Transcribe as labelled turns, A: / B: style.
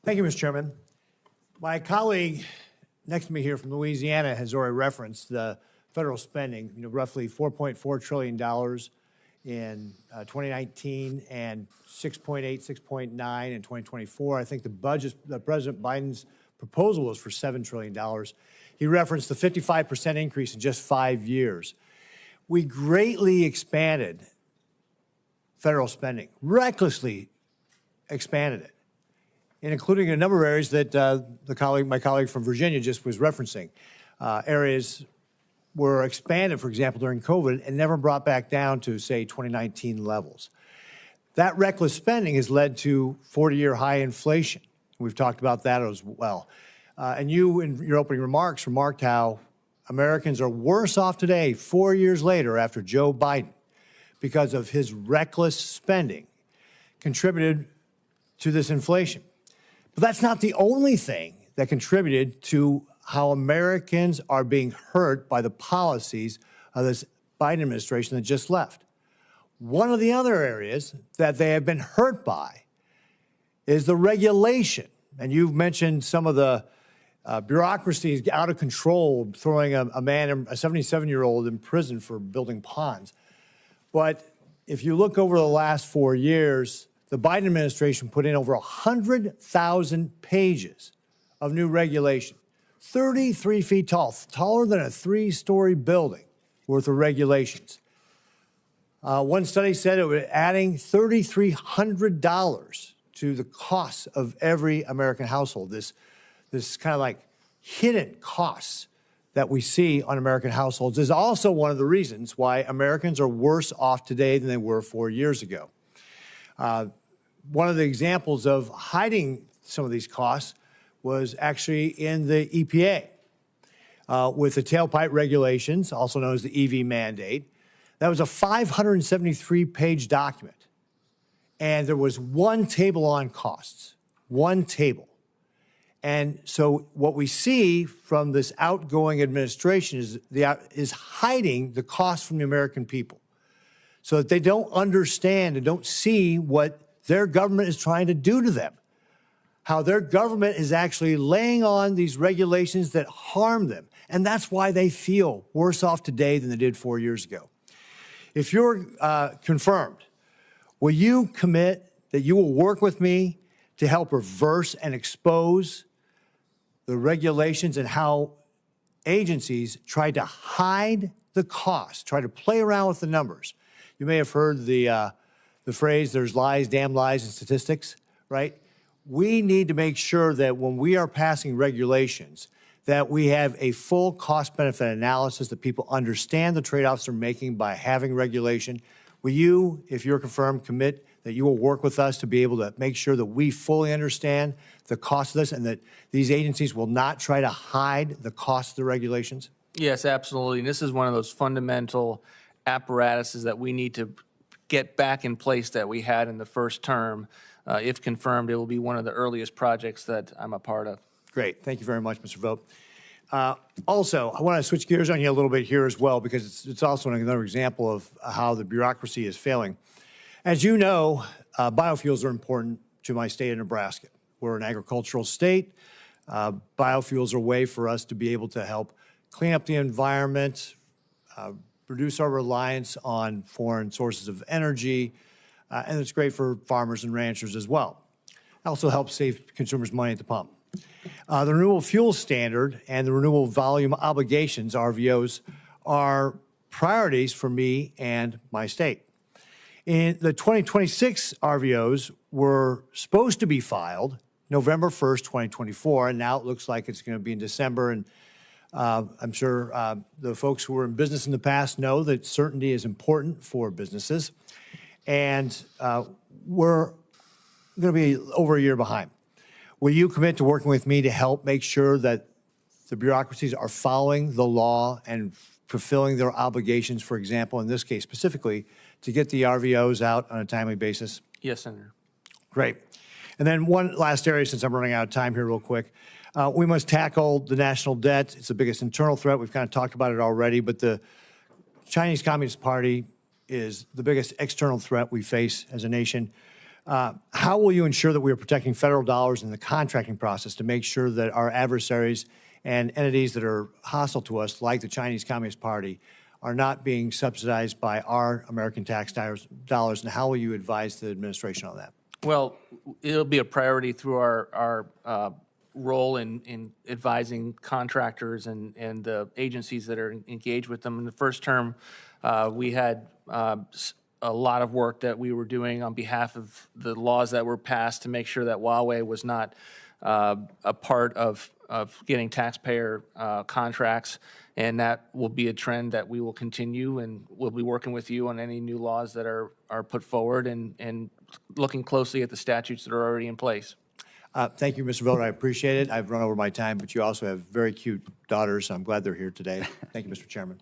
A: Thank you, Mr. Chairman. My colleague next to me here from Louisiana has already referenced the federal spending, roughly $4.4 trillion in 2019 and 6.8, 6.9 in 2024. I think the budget that President Biden's proposal was for $7 trillion. He referenced the 55% increase in just 5 years. We greatly expanded federal spending, recklessly expanded it, and including a number of areas that my colleague from Virginia just was referencing. Areas were expanded, for example, during COVID and never brought back down to, say, 2019 levels. That reckless spending has led to 40-year high inflation. We've talked about that as well. And you, in your opening remarks, remarked how Americans are worse off today, 4 years later, after Joe Biden, because of his reckless spending, contributed to this inflation. But that's not the only thing that contributed to how Americans are being hurt by the policies of this Biden administration that just left. One of the other areas that they have been hurt by is the regulation. And you've mentioned some of the bureaucracies out of control, throwing a 77-year-old in prison for building ponds. But if you look over the last 4 years, the Biden administration put in over 100,000 pages of new regulation, 33 feet tall, taller than a 3-story building worth of regulations. One study said it was adding $3,300 to the cost of every American household. This kind of like hidden costs that we see on American households is also one of the reasons why Americans are worse off today than they were 4 years ago. One of the examples of hiding some of these costs was actually in the EPA with the tailpipe regulations, also known as the EV mandate. That was a 573-page document. And there was one table on costs, one table. And so what we see from this outgoing administration is hiding the cost from the American people so that they don't understand and don't see what their government is trying to do to them, how their government is actually laying on these regulations that harm them. And that's why they feel worse off today than they did 4 years ago. If you're confirmed, will you commit that you will work with me to help reverse and expose the regulations and how agencies try to hide the cost, try to play around with the numbers? You may have heard the phrase, there's lies, damn lies, and statistics, right? We need to make sure that when we are passing regulations, that we have a full cost-benefit analysis, that people understand the trade-offs they're making by having regulation. Will you, if you're confirmed, commit that you will work with us to be able to make sure that we fully understand the cost of this and that these agencies will not try to hide the cost of the regulations?
B: Yes, absolutely. And this is one of those fundamental apparatuses that we need to get back in place that we had in the first term. If confirmed, it will be one of the earliest projects that I'm a part of.
A: Great. Thank you very much, Mr. Vought. Also, I want to switch gears on you a little bit here as well, because it's also another example of how the bureaucracy is failing. As you know, biofuels are important to my state of Nebraska. We're an agricultural state. Biofuels are a way for us to be able to help clean up the environment, reduce our reliance on foreign sources of energy, and it's great for farmers and ranchers as well. It also helps save consumers money at the pump. The Renewable Fuel Standard and the Renewable Volume Obligations, RVOs, are priorities for me and my state. In the 2026 RVOs were supposed to be filed November 1st, 2024, and now it looks like it's going to be in December. And I'm sure the folks who were in business in the past know that certainty is important for businesses. And we're going to be over a year behind. Will you commit to working with me to help make sure that the bureaucracies are following the law and fulfilling their obligations, for example, in this case specifically, to get the RVOs out on a timely basis?
B: Yes, Senator.
A: Great. And then one last area, since I'm running out of time here real quick. We must tackle the national debt. It's the biggest internal threat. We've kind of talked about it already, but the Chinese Communist Party is the biggest external threat we face as a nation. How will you ensure that we are protecting federal dollars in the contracting process to make sure that our adversaries and entities that are hostile to us, like the Chinese Communist Party, are not being subsidized by our American tax dollars, and how will you advise the administration on that?
B: Well, it'll be a priority through our role in advising contractors and the agencies that are engaged with them. In the first term, we had a lot of work that we were doing on behalf of the laws that were passed to make sure that Huawei was not a part of getting taxpayer contracts, and that will be a trend that we will continue, and we'll be working with you on any new laws that are put forward and looking closely at the statutes that are already in place.
A: Thank you, Mr. Vought. I appreciate it. I've run over my time, but you also have very cute daughters. I'm glad they're here today. Thank you, Mr. Chairman.